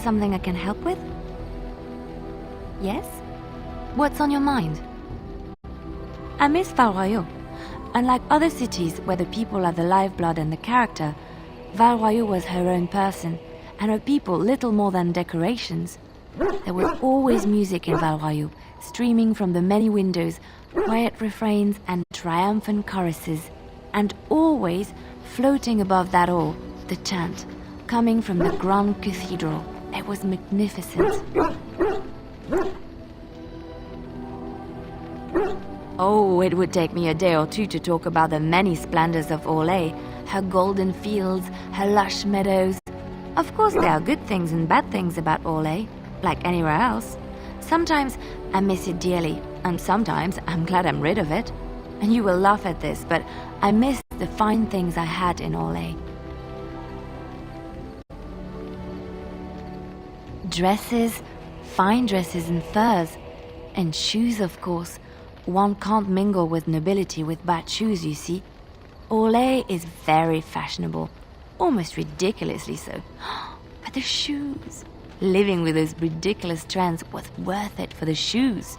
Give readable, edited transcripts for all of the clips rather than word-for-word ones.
something I can help with? Yes? What's on your mind? I miss Val Royeaux. Unlike other cities where the people are the lifeblood and the character, Val Royeaux was her own person, and her people little more than decorations. There was always music in Val Royeaux, streaming from the many windows, quiet refrains and triumphant choruses, and always, floating above that all, the chant, coming from the Grand Cathedral. It was magnificent. Oh, it would take me a day or two to talk about the many splendors of Orlais, her golden fields, her lush meadows. Of course, there are good things and bad things about Orlais, like anywhere else. Sometimes I miss it dearly, and sometimes I'm glad I'm rid of it. And you will laugh at this, but I miss the fine things I had in Orlais. Dresses, fine dresses and furs, and shoes, of course. One can't mingle with nobility with bad shoes, you see. Orlais is very fashionable, almost ridiculously so. But the shoes... Living with those ridiculous trends was worth it for the shoes.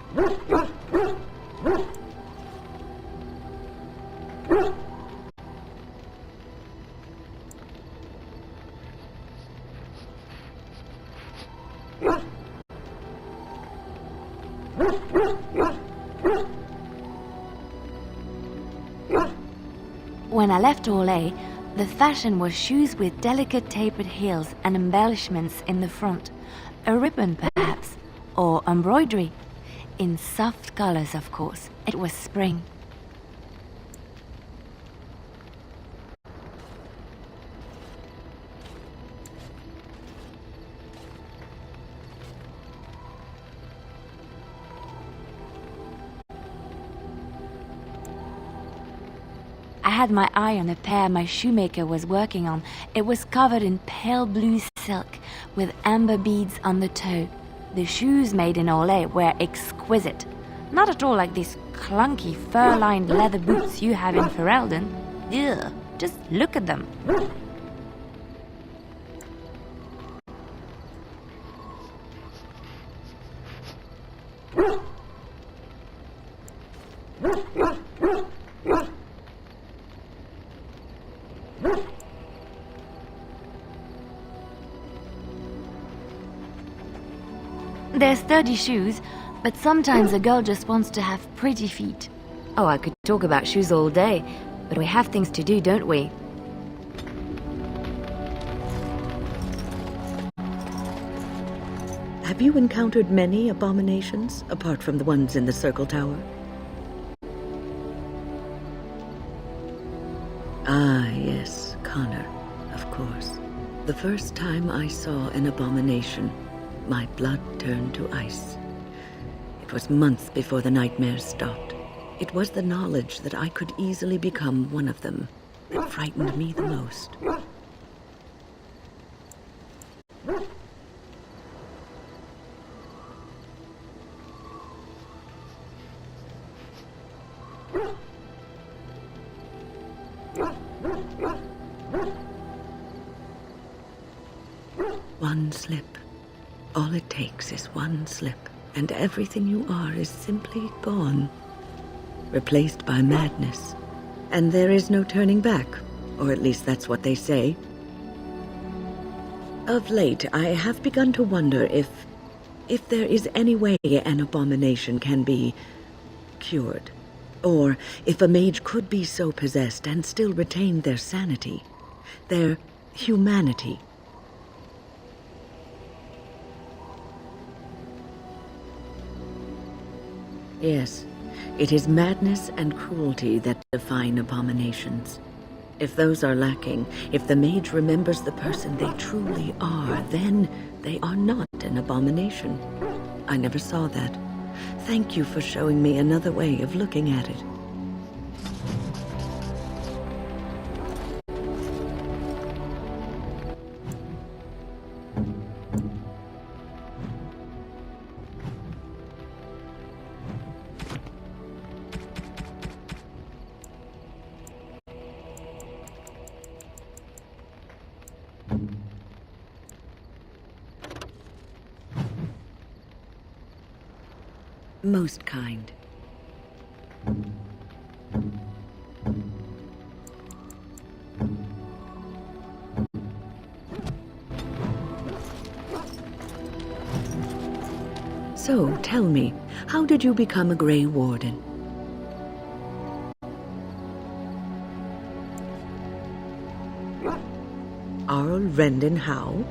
When I left Orlais, the fashion was shoes with delicate tapered heels and embellishments in the front, a ribbon perhaps, or embroidery. In soft colors, of course. It was spring. I had my eye on a pair my shoemaker was working on. It was covered in pale blue silk with amber beads on the toe. The shoes made in Orlais were exquisite. Not at all like these clunky fur-lined leather boots you have in Ferelden. Ugh, just look at them. They're sturdy shoes, but sometimes a girl just wants to have pretty feet. Oh, I could talk about shoes all day, but we have things to do, don't we? Have you encountered many abominations, apart from the ones in the Circle Tower? Ah, yes, Connor, of course. The first time I saw an abomination, my blood turned to ice. It was months before the nightmares stopped. It was the knowledge that I could easily become one of them that frightened me the most. One slip. All it takes is one slip, and everything you are is simply gone. Replaced by madness. And there is no turning back, or at least that's what they say. Of late, I have begun to wonder if there is any way an abomination can be cured. Or if a mage could be so possessed and still retain their sanity, their humanity. Yes, it is madness and cruelty that define abominations. If those are lacking, if the mage remembers the person they truly are, then they are not an abomination. I never saw that. Thank you for showing me another way of looking at it. Most kind. So, tell me, how did you become a Grey Warden? Arl Rendon Howe?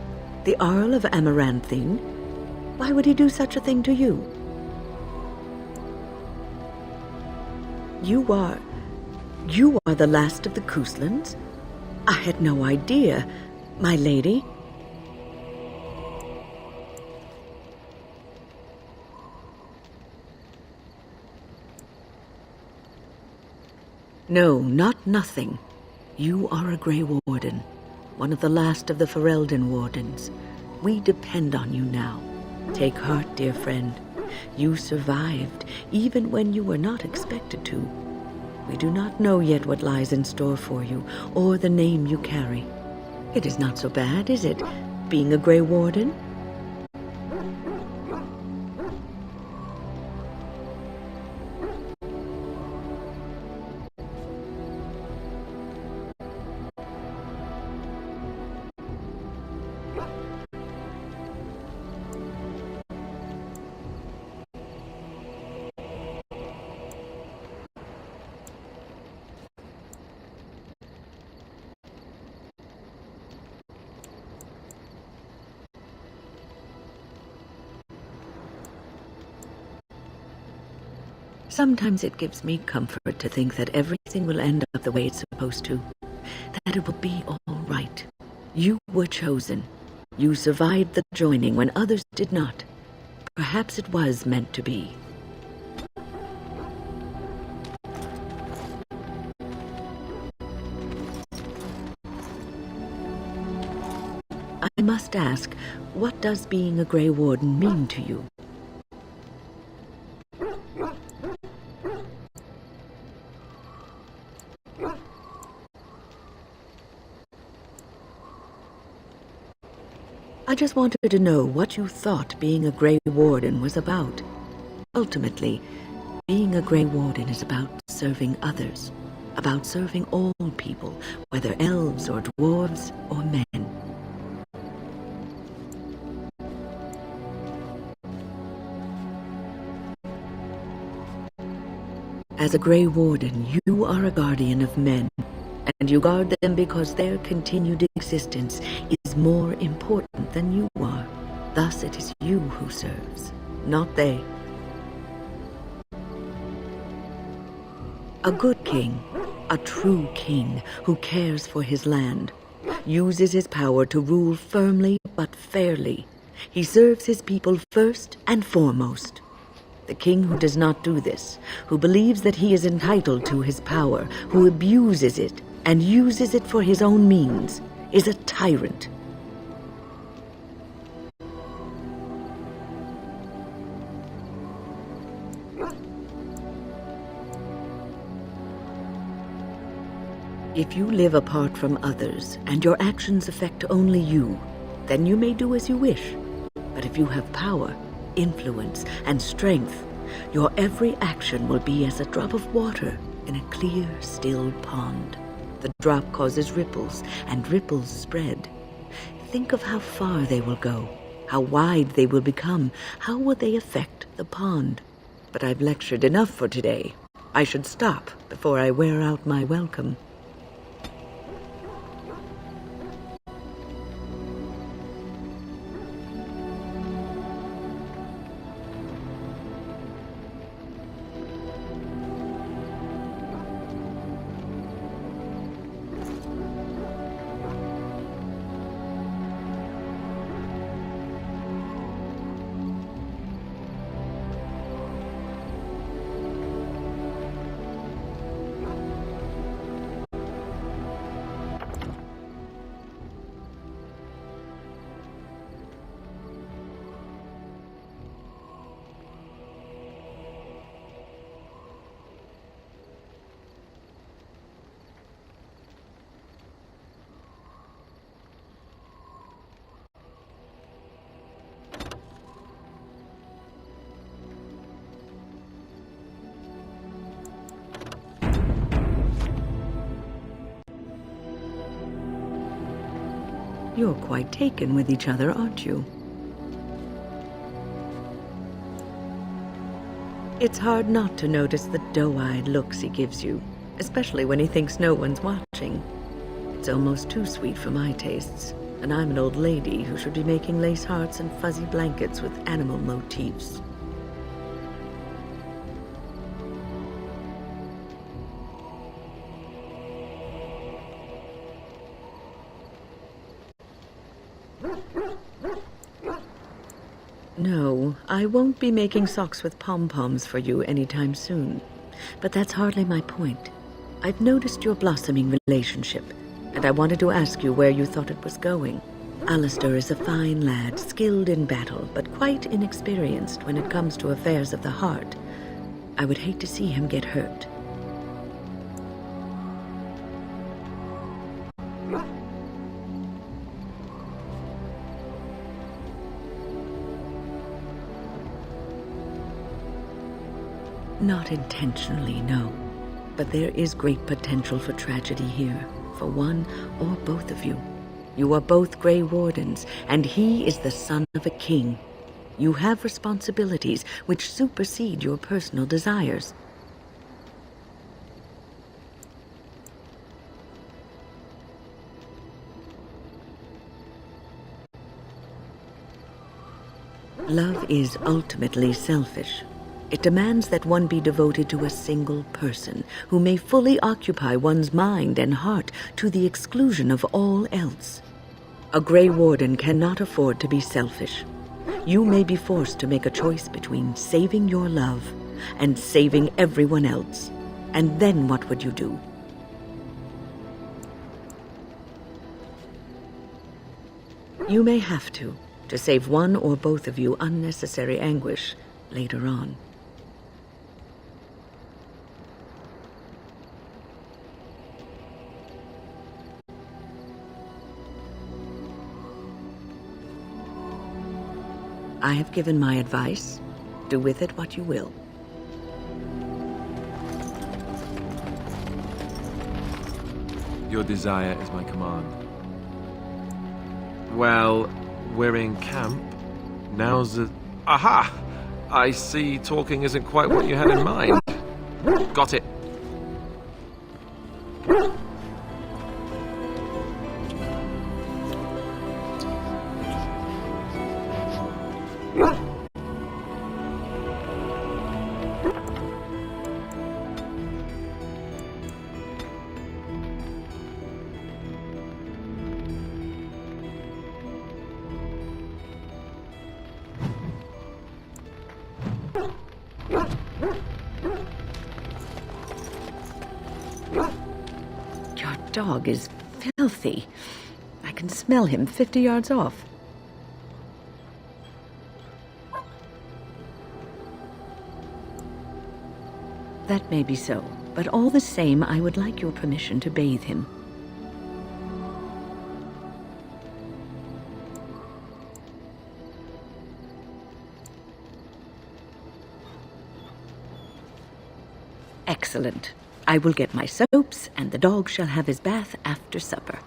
The Arl of Amaranthine? Why would he do such a thing to you? You are the last of the Couslands? I had no idea, my lady. No, not nothing. You are a Grey Warden, one of the last of the Ferelden Wardens. We depend on you now. Take heart, dear friend. You survived, even when you were not expected to. We do not know yet what lies in store for you, or the name you carry. It is not so bad, is it, being a Grey Warden? Sometimes it gives me comfort to think that everything will end up the way it's supposed to. That it will be all right. You were chosen. You survived the joining when others did not. Perhaps it was meant to be. I must ask, what does being a Grey Warden mean to you? I just wanted to know what you thought being a Grey Warden was about. Ultimately, being a Grey Warden is about serving others, about serving all people, whether elves or dwarves or men. As a Grey Warden, you are a guardian of men, and you guard them because their continued existence is more important than you are. Thus it is you who serves, not they. A good king, a true king who cares for his land, uses his power to rule firmly but fairly. He serves his people first and foremost. The king who does not do this, who believes that he is entitled to his power, who abuses it and uses it for his own means, is a tyrant. If you live apart from others and your actions affect only you, then you may do as you wish. But if you have power, influence, and strength, your every action will be as a drop of water in a clear, still pond. The drop causes ripples, and ripples spread. Think of how far they will go, how wide they will become, how will they affect the pond. But I've lectured enough for today. I should stop before I wear out my welcome. You're quite taken with each other, aren't you? It's hard not to notice the doe-eyed looks he gives you, especially when he thinks no one's watching. It's almost too sweet for my tastes, and I'm an old lady who should be making lace hearts and fuzzy blankets with animal motifs. No, I won't be making socks with pom-poms for you anytime soon. But that's hardly my point. I've noticed your blossoming relationship, and I wanted to ask you where you thought it was going. Alistair is a fine lad, skilled in battle, but quite inexperienced when it comes to affairs of the heart. I would hate to see him get hurt. Not intentionally, no. But there is great potential for tragedy here, for one or both of you. You are both Grey Wardens, and he is the son of a king. You have responsibilities which supersede your personal desires. Love is ultimately selfish. It demands that one be devoted to a single person who may fully occupy one's mind and heart to the exclusion of all else. A Grey Warden cannot afford to be selfish. You may be forced to make a choice between saving your love and saving everyone else. And then what would you do? You may have to save one or both of you unnecessary anguish later on. I have given my advice. Do with it what you will. Your desire is my command. Well, we're in camp. Now's the... Aha! I see talking isn't quite what you had in mind. Got it. Your dog is filthy. I can smell him 50 yards off. That may be so, but all the same, I would like your permission to bathe him. Excellent. I will get my soaps, and the dog shall have his bath after supper.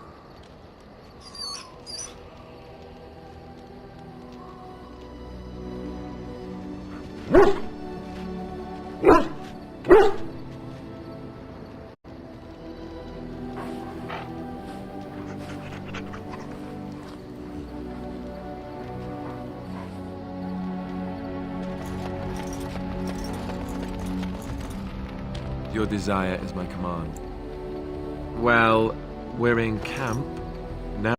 Your desire is my command. Well, we're in camp. Now,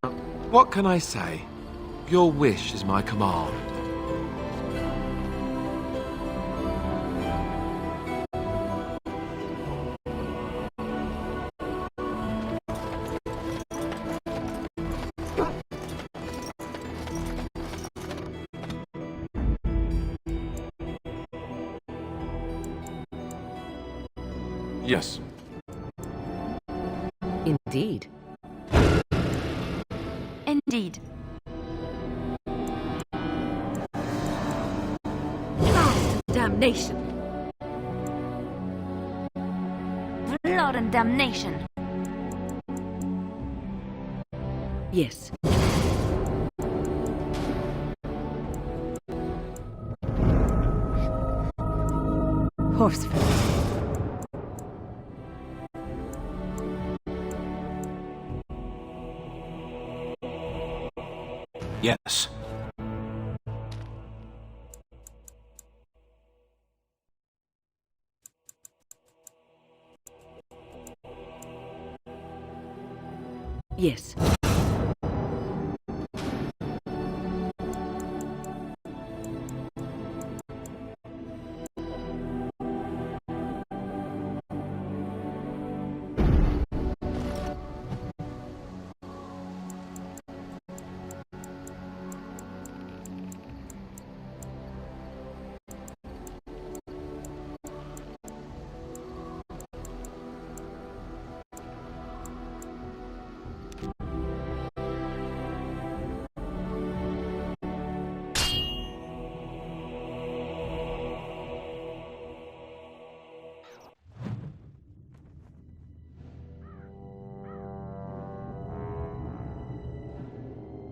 what can I say? Your wish is my command. Yes. Indeed. Indeed. Damnation! Blood and damnation. Yes. Horseful. Yes. Yes.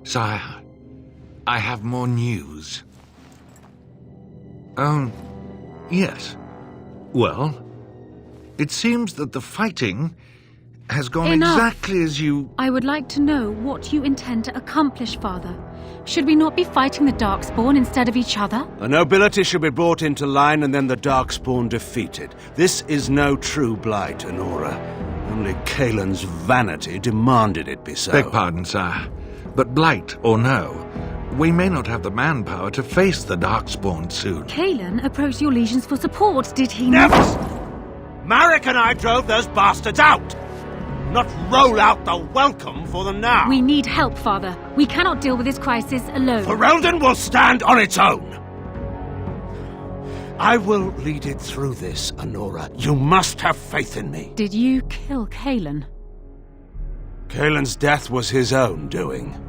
Sire, I have more news. Yes. Well, it seems that the fighting has gone Enough. exactly as you... I would like to know what you intend to accomplish, Father. Should we not be fighting the Darkspawn instead of each other? The nobility should be brought into line and then the Darkspawn defeated. This is no true blight, Anora. Only Kaelin's vanity demanded it be so. Beg pardon, sire. But blight or no, we may not have the manpower to face the Darkspawn soon. Kaelin approached your legions for support, did he Never! not? Marek and I drove those bastards out! Not roll out the welcome for them now! We need help, Father. We cannot deal with this crisis alone. Ferelden will stand on its own! I will lead it through this, Anora. You must have faith in me. Did you kill Kaelin? Kaelin's death was his own doing.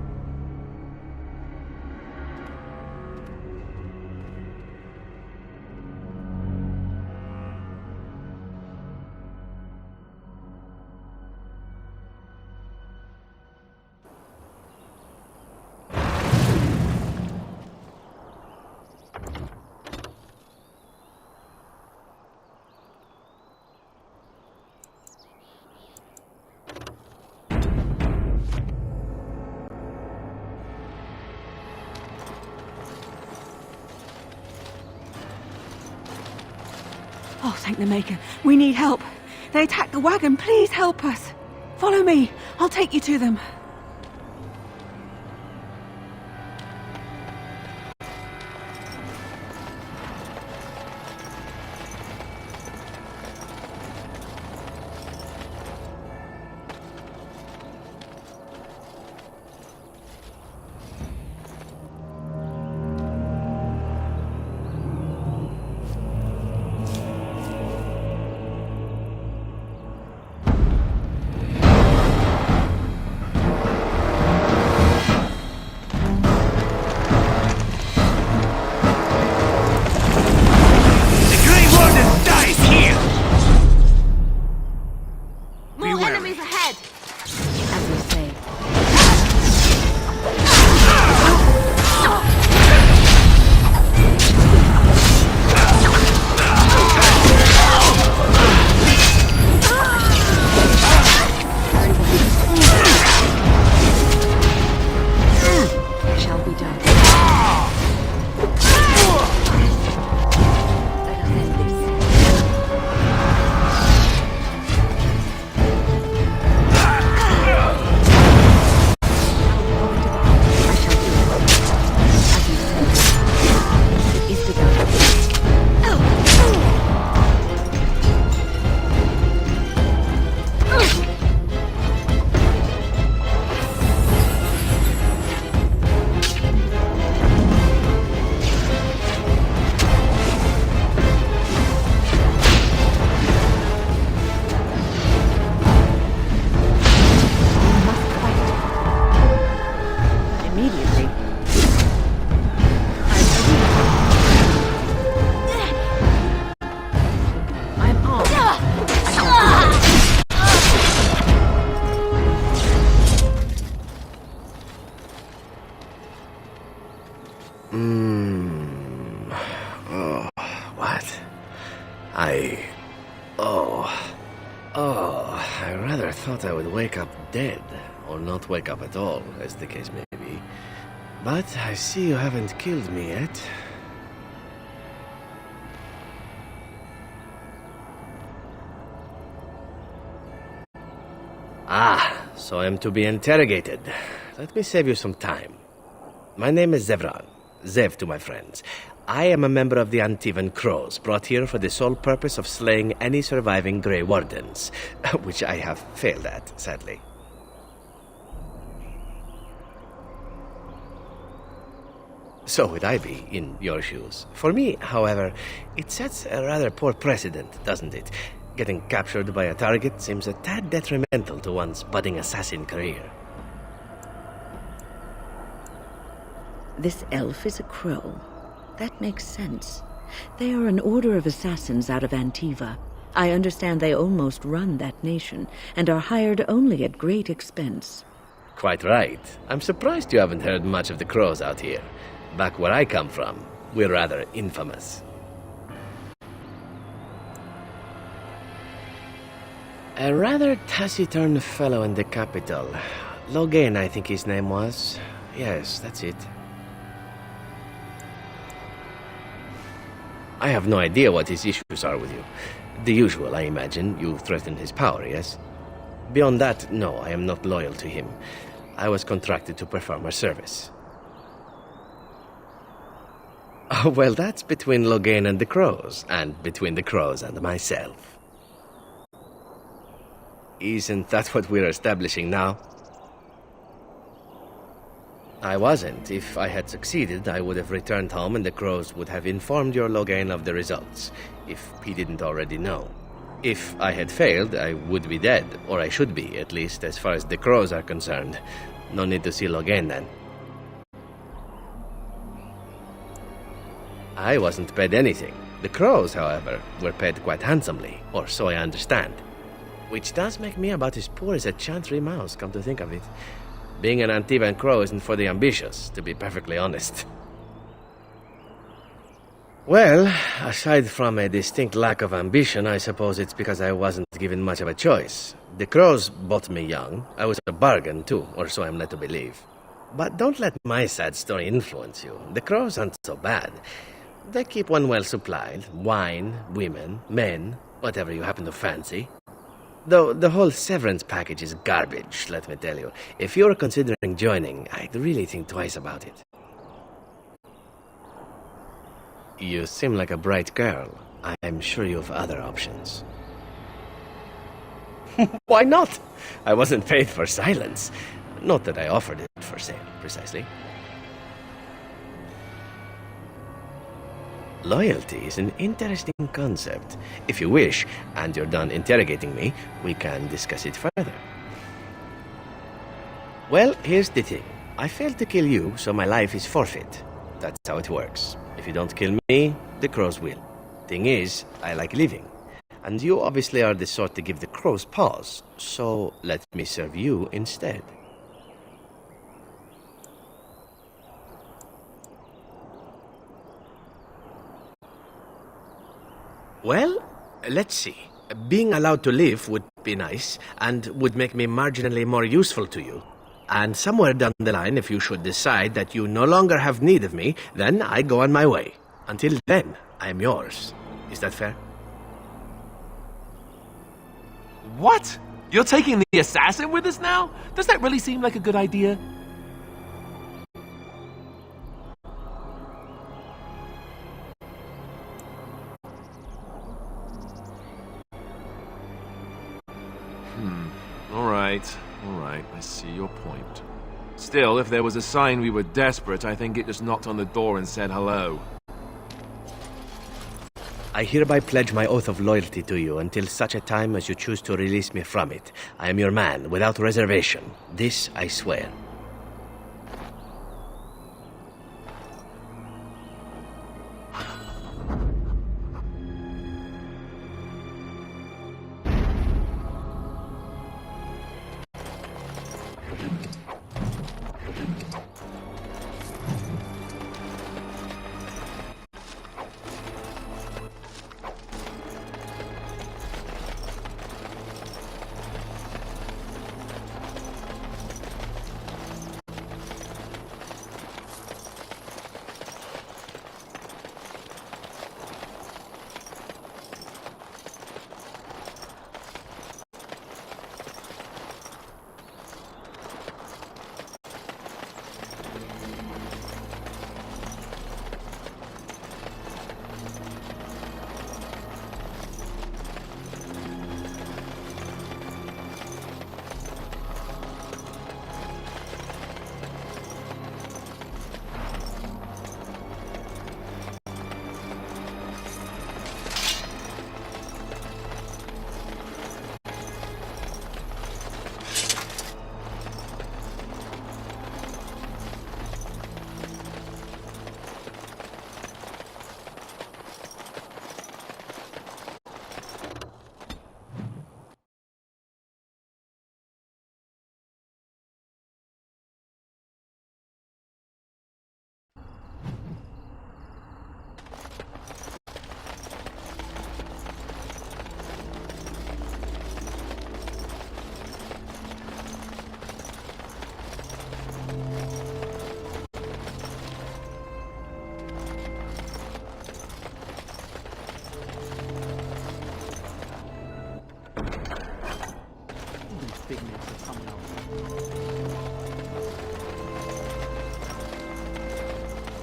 Oh, thank the Maker. We need help. They attacked the wagon. Please help us. Follow me. I'll take you to them. thought I would wake up dead, or not wake up at all, as the case may be. But I see you haven't killed me yet. Ah, so I am to be interrogated. Let me save you some time. My name is Zevran. Zev to my friends. I am a member of the Antivan Crows, brought here for the sole purpose of slaying any surviving Grey Wardens, which I have failed at, sadly. So would I be, in your shoes. For me, however, it sets a rather poor precedent, doesn't it? Getting captured by a target seems a tad detrimental to one's budding assassin career. This elf is a crow. That makes sense. They are an order of assassins out of Antiva. I understand they almost run that nation, and are hired only at great expense. Quite right. I'm surprised you haven't heard much of the crows out here. Back where I come from, we're rather infamous. A rather taciturn fellow in the capital. Logain, I think his name was. Yes, that's it. I have no idea what his issues are with you. The usual, I imagine. You threatened his power, yes? Beyond that, no, I am not loyal to him. I was contracted to perform a service. Well, that's between Logain and the Crows, and between the Crows and myself. Isn't that what we're establishing now? I wasn't. If I had succeeded, I would have returned home and the Crows would have informed your Logain of the results, if he didn't already know. If I had failed, I would be dead, or I should be, at least as far as the Crows are concerned. No need to see Logain then. I wasn't paid anything. The Crows, however, were paid quite handsomely, or so I understand. Which does make me about as poor as a Chantry mouse, come to think of it. Being an Antivan Crow isn't for the ambitious, to be perfectly honest. Well, aside from a distinct lack of ambition, I suppose it's because I wasn't given much of a choice. The Crows bought me young. I was a bargain, too, or so I'm led to believe. But don't let my sad story influence you. The Crows aren't so bad. They keep one well supplied. Wine, women, men, whatever you happen to fancy. Though the whole severance package is garbage, let me tell you. If you're considering joining, I'd really think twice about it. You seem like a bright girl. I'm sure you have other options. Why not? I wasn't paid for silence. Not that I offered it for sale, precisely. Loyalty is an interesting concept. If you wish, and you're done interrogating me, we can discuss it further. Well, here's the thing. I failed to kill you, so my life is forfeit. That's how it works. If you don't kill me, the Crows will. Thing is, I like living. And you obviously are the sort to give the Crows pause, so let me serve you instead. Well, let's see. Being allowed to live would be nice, and would make me marginally more useful to you. And somewhere down the line, if you should decide that you no longer have need of me, then I go on my way. Until then, I am yours. Is that fair? What? You're taking the assassin with us now? Does that really seem like a good idea? All right, I see your point. Still, if there was a sign we were desperate, I think it just knocked on the door and said hello. I hereby pledge my oath of loyalty to you until such a time as you choose to release me from it. I am your man, without reservation. This I swear.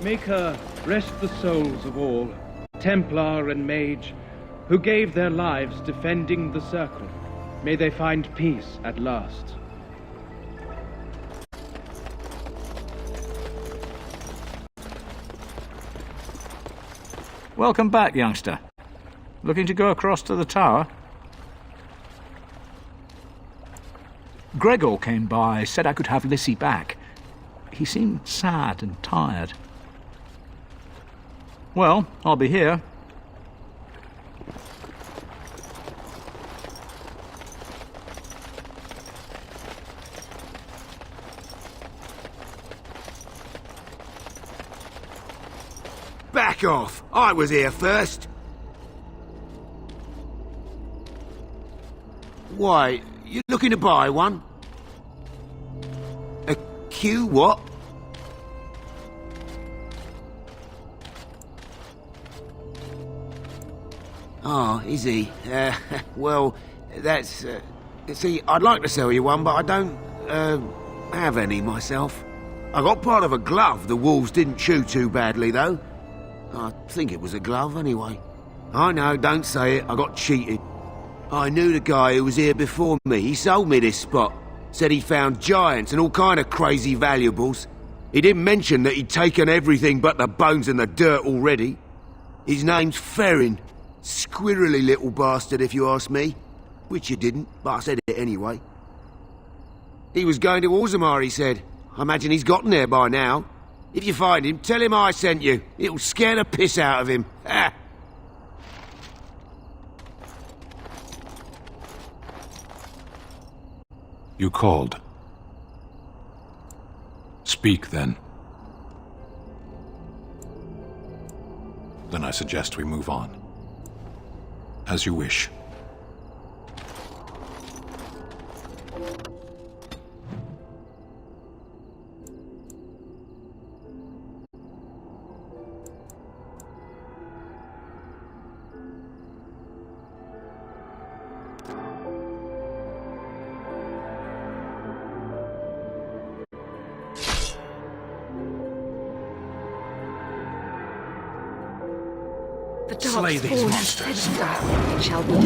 Maker, rest the souls of all, Templar and Mage, who gave their lives defending the Circle. May they find peace at last. Welcome back, youngster. Looking to go across to the tower? Gregor came by, said I could have Lissy back. He seemed sad and tired. Well, I'll be here. Back off! I was here first! Why, you looking to buy one? A Q what? Oh, is he? Well, that's... see, I'd like to sell you one, but I don't, have any myself. I got part of a glove the wolves didn't chew too badly, though. I think it was a glove, anyway. I know, don't say it. I got cheated. I knew the guy who was here before me. He sold me this spot. Said he found giants and all kind of crazy valuables. He didn't mention that he'd taken everything but the bones and the dirt already. His name's Ferrin. Squirrely little bastard, if you ask me. Which you didn't, but I said it anyway. He was going to Orzammar, he said. I imagine he's gotten there by now. If you find him, tell him I sent you. It'll scare the piss out of him. Ha! You called. Speak, then. Then I suggest we move on. As you wish. Slay these monsters. Shall we?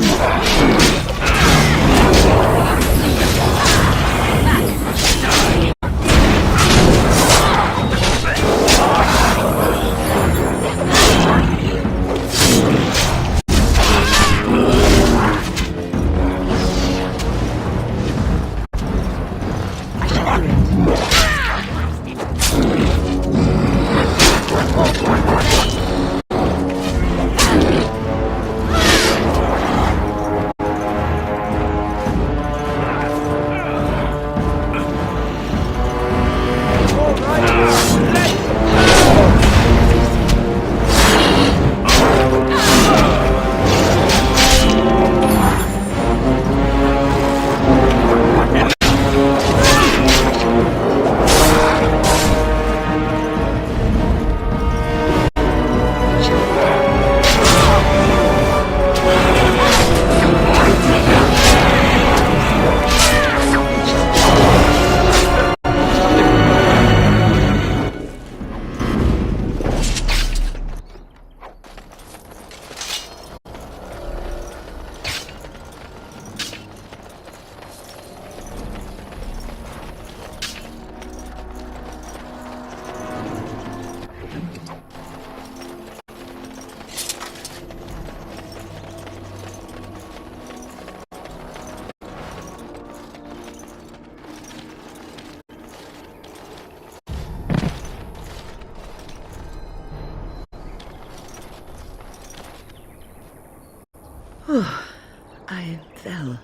I fell.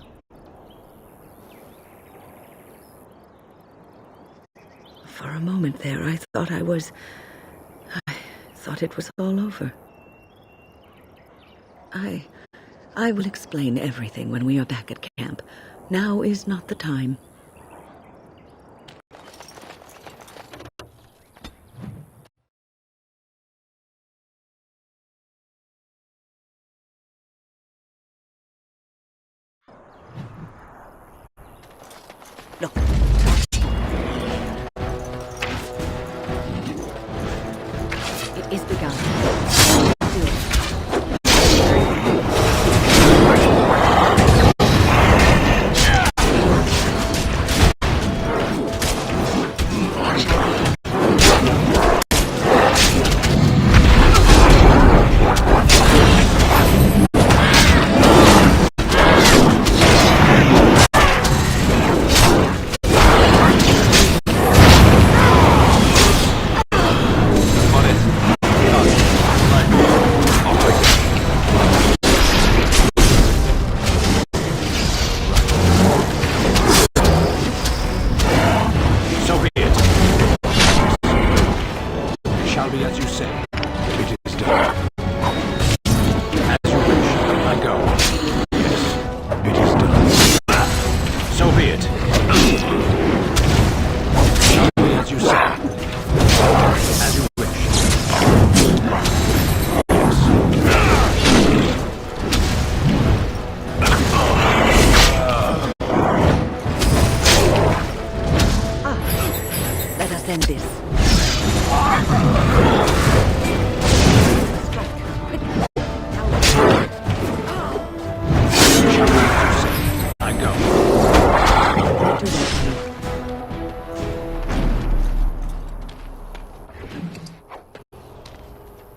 For a moment there, I thought it was all over. I will explain everything when we are back at camp. Now is not the time. Look. is begun.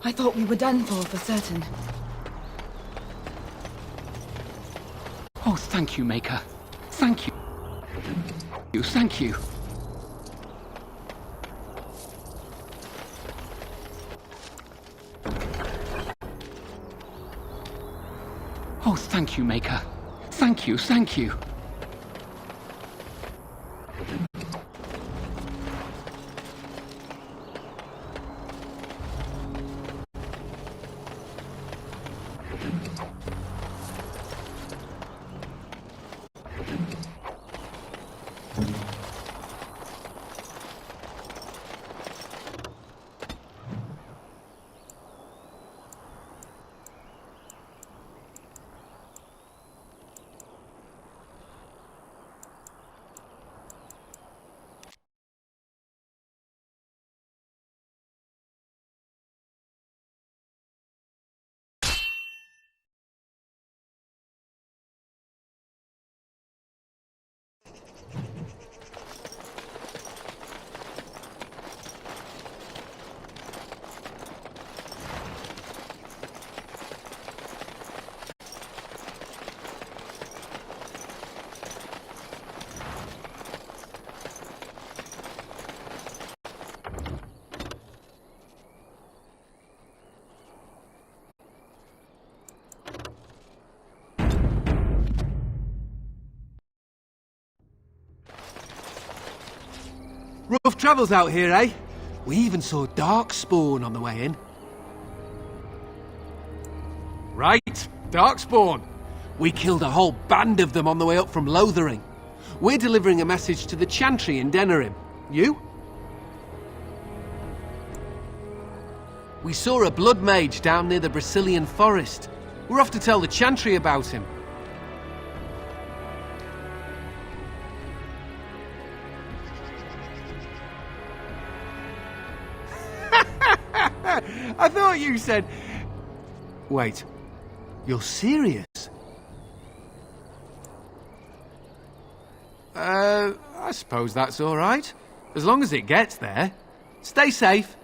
I thought we were done for certain. Oh, thank you, Maker. Thank you. Thank you. Oh, thank you, Maker. Thank you, thank you. Rough travels out here, eh? We even saw Darkspawn on the way in. Right, Darkspawn. We killed a whole band of them on the way up from Lothering. We're delivering a message to the Chantry in Denerim. You? We saw a blood mage down near the Brazilian forest. We're off to tell the Chantry about him. I thought you said... Wait, you're serious? I suppose that's all right. As long as it gets there. Stay safe.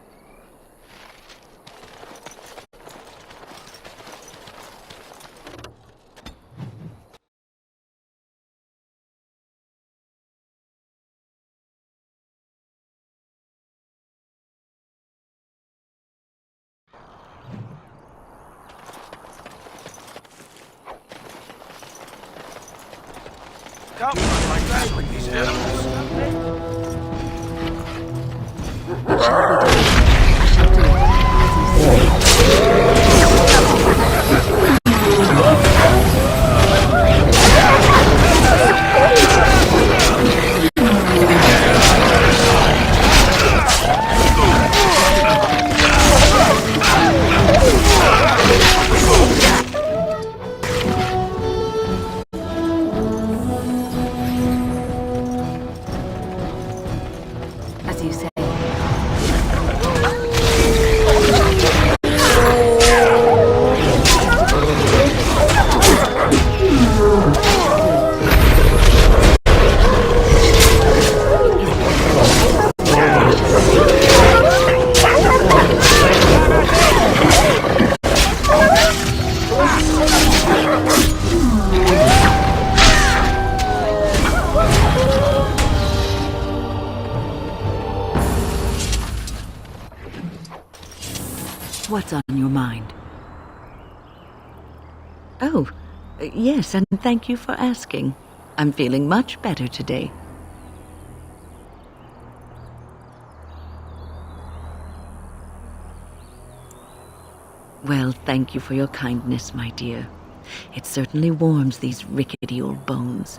Don't run like that with these animals. As you say. What's on your mind? Oh, yes, and thank you for asking. I'm feeling much better today. Well, thank you for your kindness, my dear. It certainly warms these rickety old bones.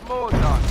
More done.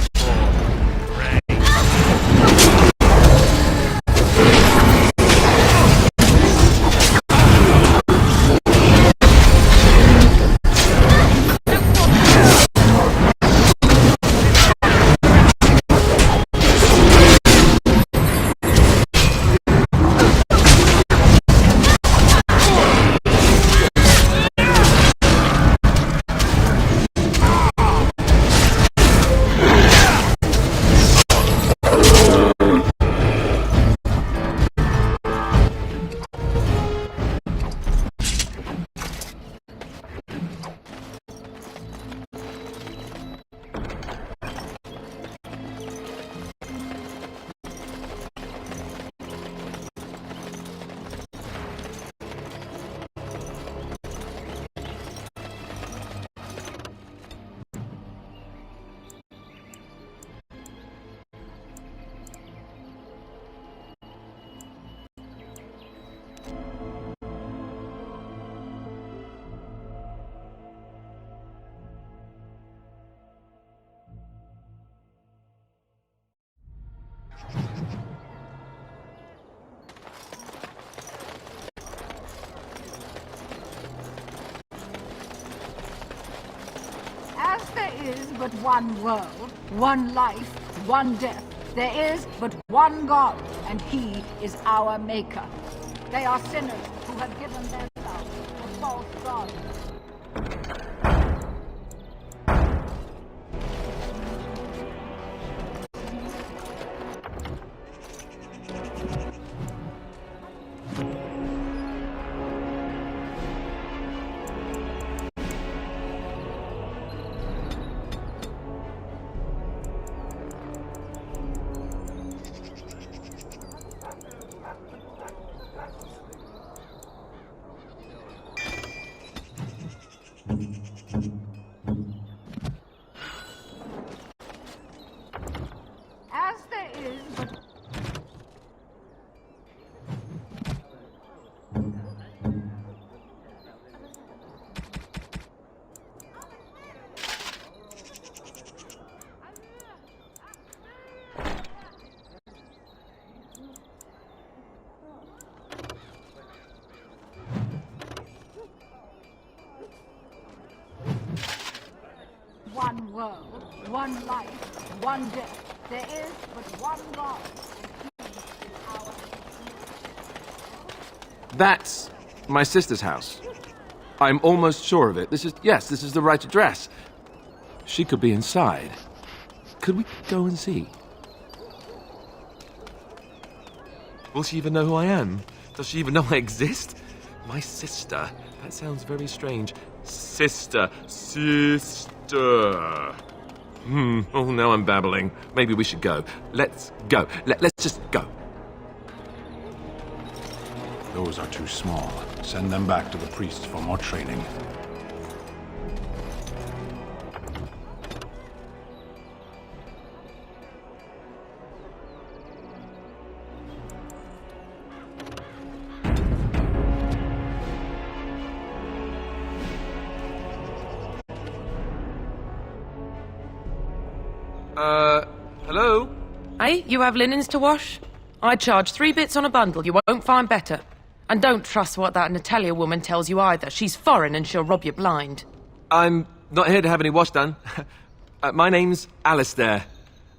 As there is but one world, one life, one death, there is but one God, and He is our Maker. They are sinners who have given themselves to false gods. As there is but one world, one life, one death. There is but one God, and he is our... That's my sister's house. I'm almost sure of it. This is the right address. She could be inside. Could we go and see? Will she even know who I am? Does she even know I exist? My sister. That sounds very strange. Sister. Oh, now I'm babbling. Maybe we should go. Let's go. Let's just go. Those are too small. Send them back to the priests for more training. Hello? Hey, you have linens to wash? I charge 3 bits on a bundle. You won't find better. And don't trust what that Natalia woman tells you either. She's foreign and she'll rob you blind. I'm not here to have any wash done. My name's Alistair.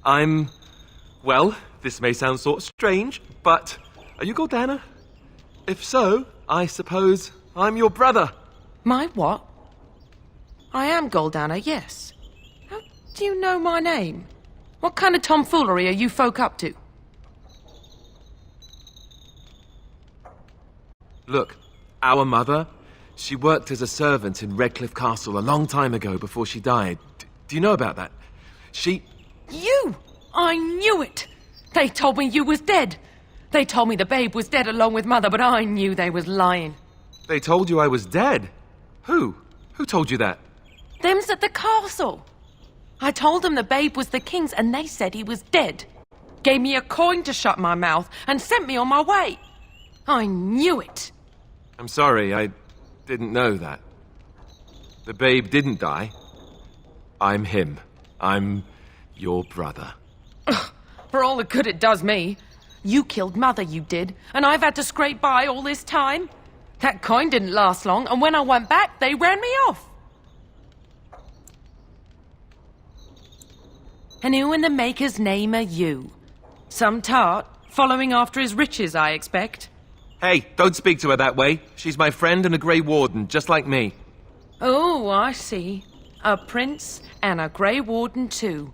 Well, this may sound sort of strange, but are you Gordana? If so, I suppose I'm your brother. My what? I am Gordana, yes. How do you know my name? What kind of tomfoolery are you folk up to? Look, our mother, she worked as a servant in Redcliffe Castle a long time ago before she died. Do you know about that? You! I knew it! They told me you was dead. They told me the babe was dead along with mother, but I knew they was lying. They told you I was dead? Who? Who told you that? Them's at the castle. I told them the babe was the king's and they said he was dead. Gave me a coin to shut my mouth and sent me on my way. I knew it. I'm sorry, I didn't know that. The babe didn't die. I'm him. I'm your brother. Ugh, for all the good it does me. You killed mother, you did, and I've had to scrape by all this time. That coin didn't last long, and when I went back, they ran me off. And who in the Maker's name are you? Some tart, following after his riches, I expect. Hey, don't speak to her that way. She's my friend and a Grey Warden, just like me. Oh, I see. A prince and a Grey Warden too.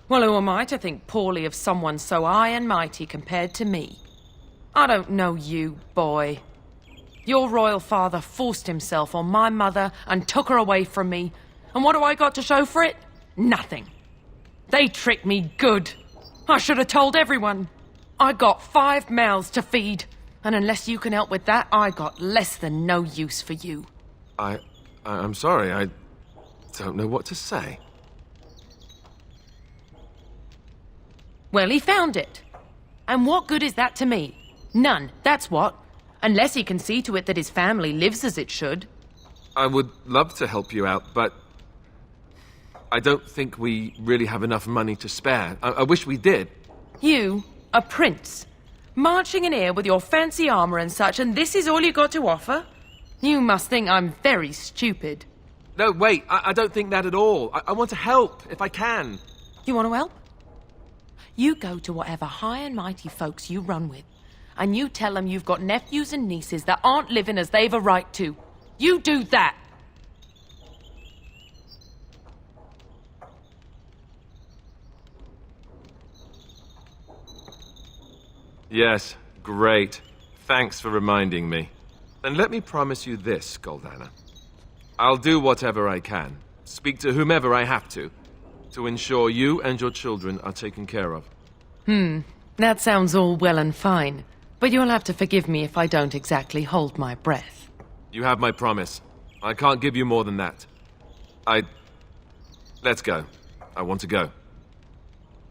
Well, who am I to think poorly of someone so high and mighty compared to me? I don't know you, boy. Your royal father forced himself on my mother and took her away from me. And what do I got to show for it? Nothing. They tricked me good. I should have told everyone. I got 5 mouths to feed. And unless you can help with that, I got less than no use for you. I'm sorry, I don't know what to say. Well, he found it. And what good is that to me? None, that's what. Unless he can see to it that his family lives as it should. I would love to help you out, but I don't think we really have enough money to spare. I wish we did. You, a prince, marching in here with your fancy armor and such, and this is all you got to offer? You must think I'm very stupid. No, wait, I don't think that at all. I want to help, if I can. You want to help? You go to whatever high and mighty folks you run with, and you tell them you've got nephews and nieces that aren't living as they've a right to. You do that! Yes, great. Thanks for reminding me. Then let me promise you this, Gordana. I'll do whatever I can, speak to whomever I have to ensure you and your children are taken care of. That sounds all well and fine, but you'll have to forgive me if I don't exactly hold my breath. You have my promise. I can't give you more than that. Let's go. I want to go.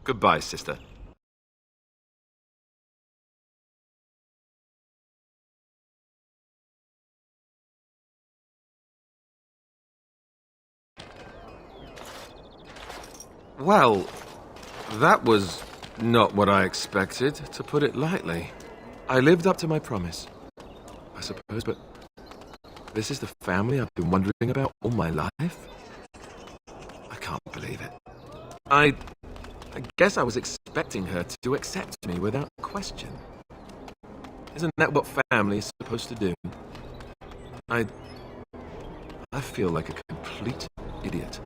Goodbye, sister. Well, that was not what I expected, to put it lightly. I lived up to my promise, I suppose, but this is the family I've been wondering about all my life? I can't believe it. I guess I was expecting her to accept me without question. Isn't that what family is supposed to do? I feel like a complete idiot.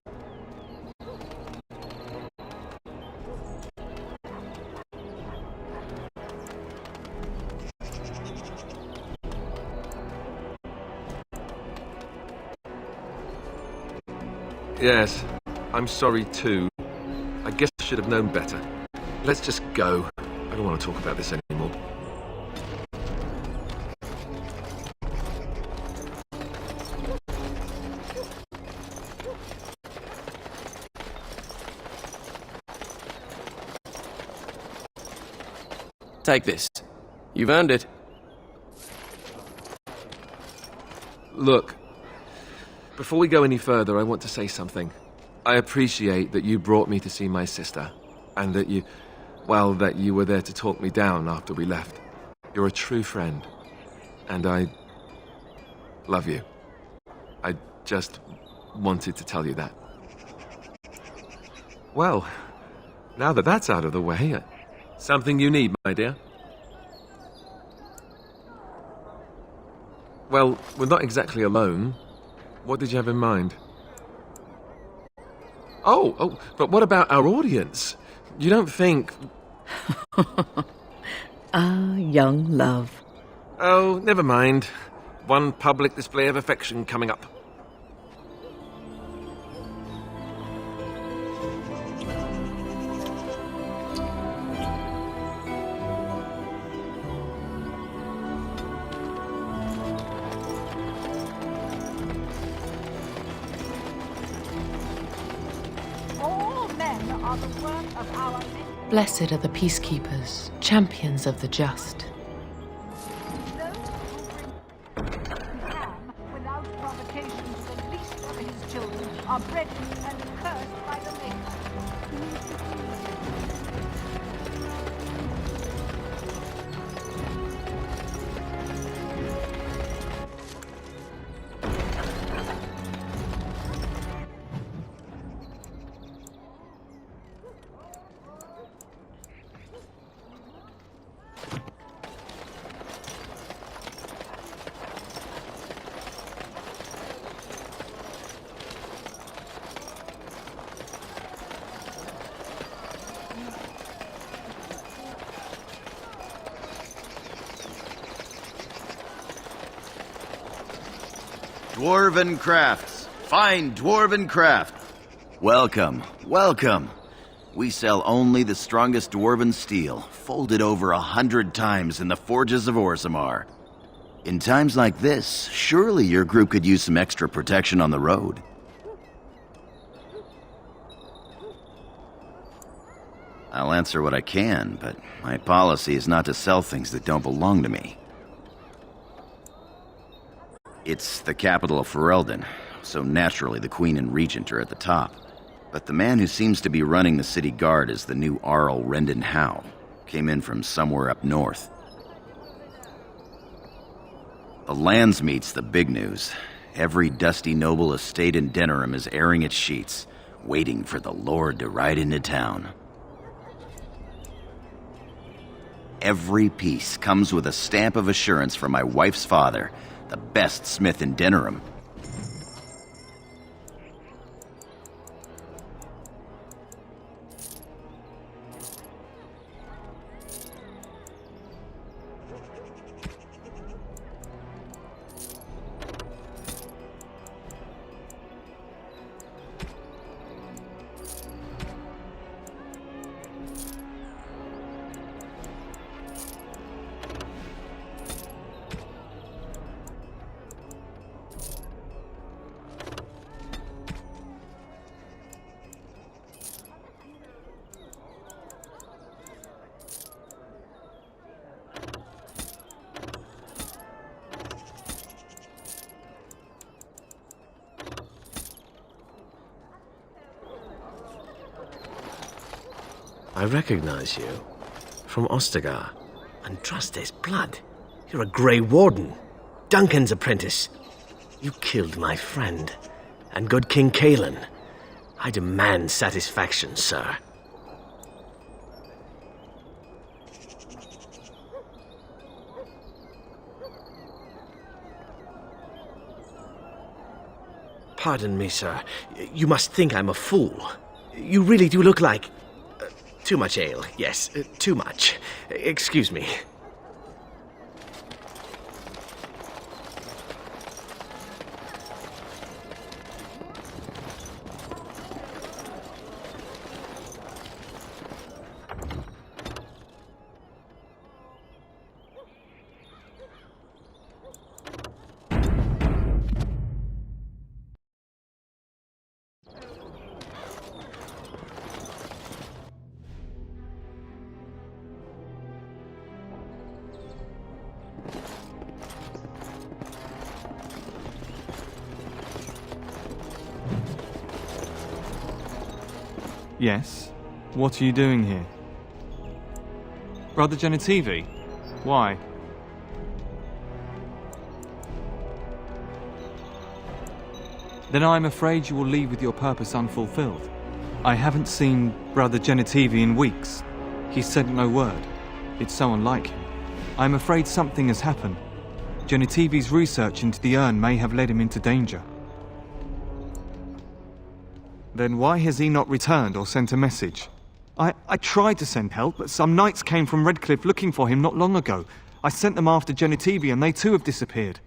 Yes, I'm sorry too. I guess I should have known better. Let's just go. I don't want to talk about this anymore. Take this. You've earned it. Look, before we go any further, I want to say something. I appreciate that you brought me to see my sister, and that you were there to talk me down after we left. You're a true friend, and I love you. I just wanted to tell you that. Well, now that that's out of the way, something you need, my dear? Well, we're not exactly alone. What did you have in mind? Oh, but what about our audience? You don't think... Ah, young love. Oh, never mind. One public display of affection coming up. Blessed are the peacekeepers, champions of the just. Without provocation to the least of his children, are bred and cursed by the Maker. Dwarven crafts. Fine dwarven craft. Welcome, welcome. We sell only the strongest dwarven steel, folded over 100 times in the forges of Orzammar. In times like this, surely your group could use some extra protection on the road. I'll answer what I can, but my policy is not to sell things that don't belong to me. It's the capital of Ferelden, so naturally the Queen and Regent are at the top. But the man who seems to be running the city guard is the new Arl Rendon Howe. Came in from somewhere up north. The Landsmeet's the big news. Every dusty noble estate in Denerim is airing its sheets, waiting for the Lord to ride into town. Every piece comes with a stamp of assurance from my wife's father, the best smith in Denerim. I recognize you. From Ostagar. And trust his blood. You're a Grey Warden. Duncan's apprentice. You killed my friend. And good King Cailan. I demand satisfaction, sir. Pardon me, sir. You must think I'm a fool. You really do look like... too much ale, yes, too much. Excuse me. Yes? What are you doing here? Brother Genitivi? Why? Then I'm afraid you will leave with your purpose unfulfilled. I haven't seen Brother Genitivi in weeks. He said no word. It's so unlike him. I'm afraid something has happened. Genitivi's research into the urn may have led him into danger. Then why has he not returned or sent a message? I tried to send help, but some knights came from Redcliffe looking for him not long ago. I sent them after Genitivi and they too have disappeared.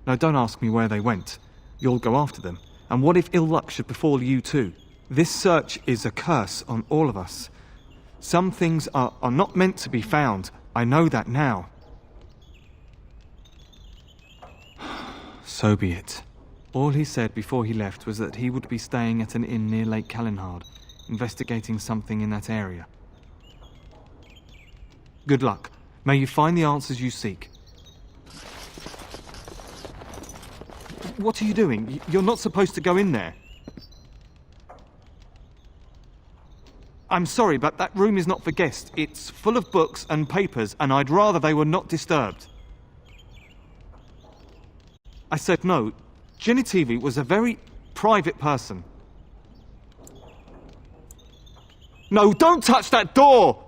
Now don't ask me where they went. You'll go after them. And what if ill luck should befall you too? This search is a curse on all of us. Some things are not meant to be found. I know that now. So be it. All he said before he left was that he would be staying at an inn near Lake Calenhard, investigating something in that area. Good luck. May you find the answers you seek. What are you doing? You're not supposed to go in there. I'm sorry, but that room is not for guests. It's full of books and papers, and I'd rather they were not disturbed. I said no. Genitivi was a very private person. No, don't touch that door!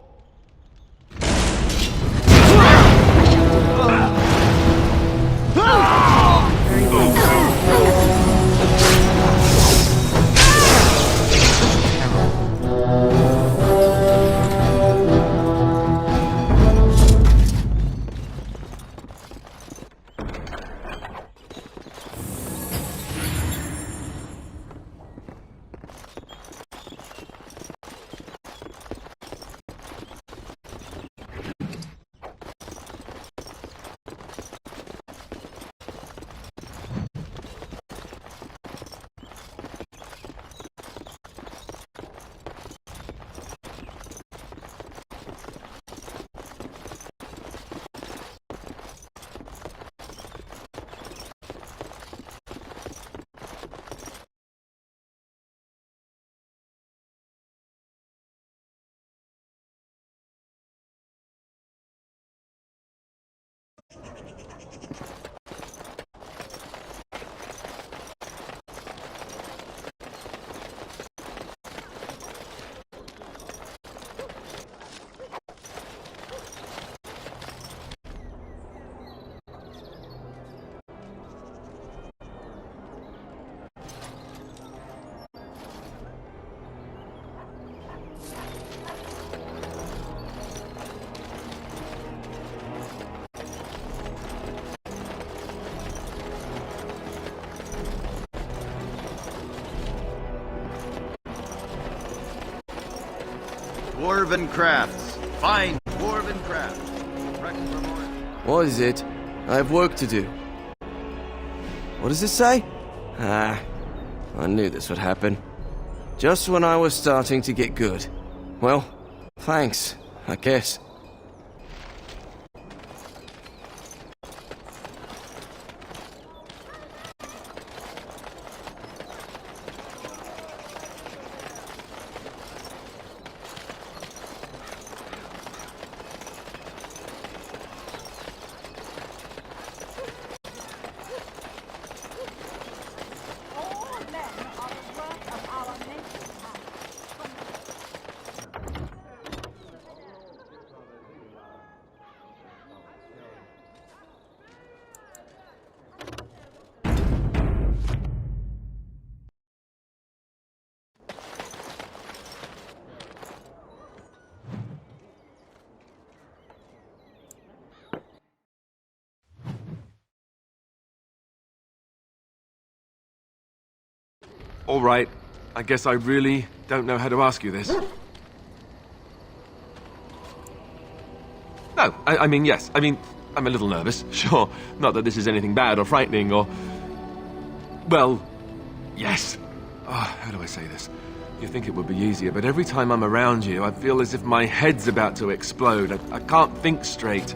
Dwarven crafts. Find dwarven crafts. What is it? I have work to do. What does it say? I knew this would happen. Just when I was starting to get good. Well, thanks, I guess. All right. I guess I really don't know how to ask you this. No, I mean, yes. I mean, I'm a little nervous, sure. Not that this is anything bad or frightening or... Well, yes. Oh, how do I say this? You think it would be easier, but every time I'm around you, I feel as if my head's about to explode. I can't think straight.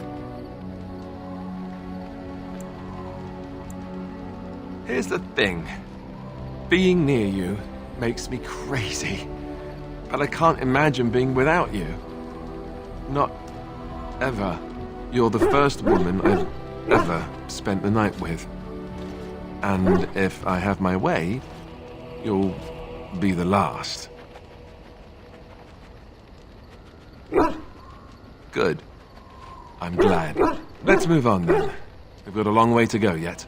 Here's the thing. Being near you makes me crazy. But I can't imagine being without you. Not ever. You're the first woman I've ever spent the night with. And if I have my way, you'll be the last. Good. I'm glad. Let's move on then. We've got a long way to go yet.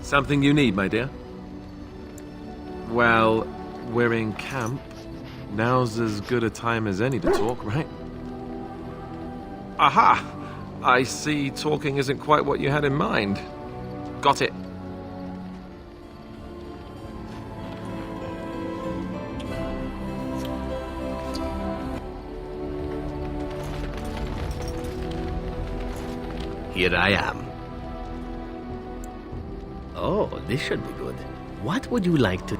Something you need, my dear? Well, we're in camp. Now's as good a time as any to talk, right? Aha! I see talking isn't quite what you had in mind. Got it. Here I am. Oh, this should be good. What would you like to...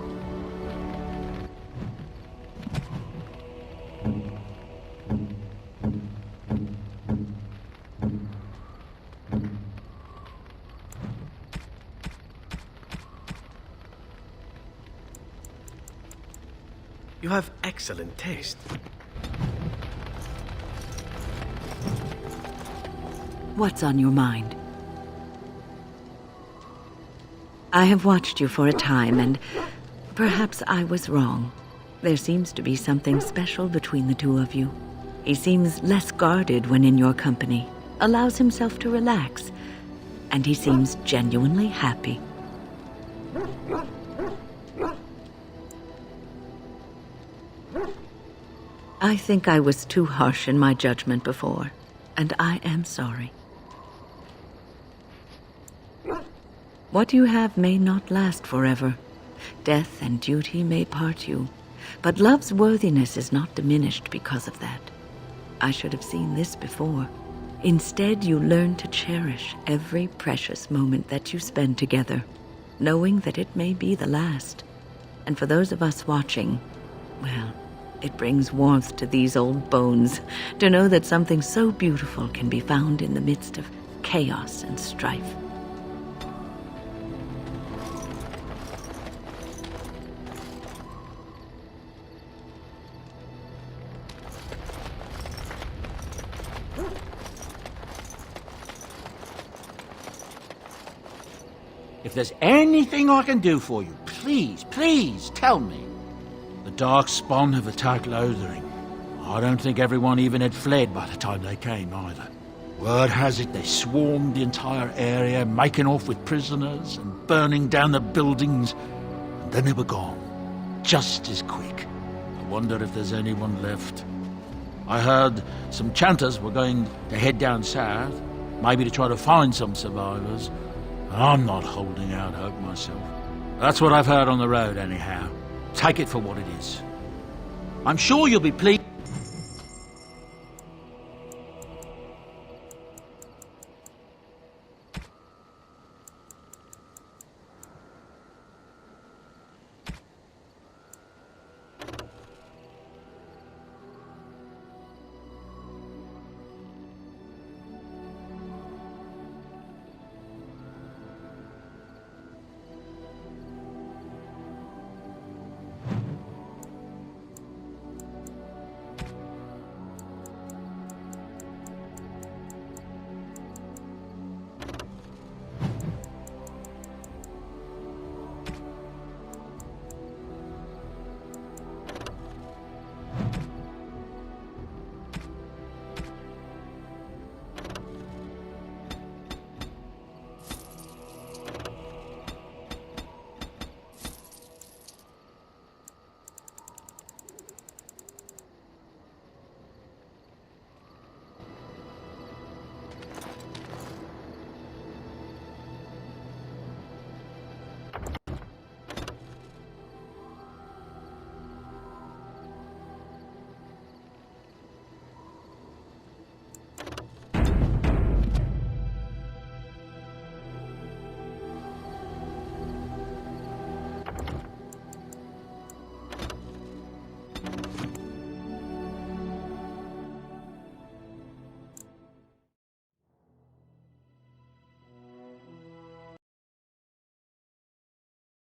You have excellent taste. What's on your mind? I have watched you for a time, and perhaps I was wrong. There seems to be something special between the two of you. He seems less guarded when in your company, allows himself to relax, and he seems genuinely happy. I think I was too harsh in my judgment before, and I am sorry. What you have may not last forever. Death and duty may part you, but love's worthiness is not diminished because of that. I should have seen this before. Instead, you learn to cherish every precious moment that you spend together, knowing that it may be the last. And for those of us watching, well, it brings warmth to these old bones to know that something so beautiful can be found in the midst of chaos and strife. If there's anything I can do for you, please, please tell me. The Darkspawn have attacked Lothering. I don't think everyone even had fled by the time they came either. Word has it they swarmed the entire area, making off with prisoners and burning down the buildings. And then they were gone, just as quick. I wonder if there's anyone left. I heard some chanters were going to head down south, maybe to try to find some survivors. I'm not holding out hope myself. That's what I've heard on the road, anyhow. Take it for what it is. I'm sure you'll be pleased.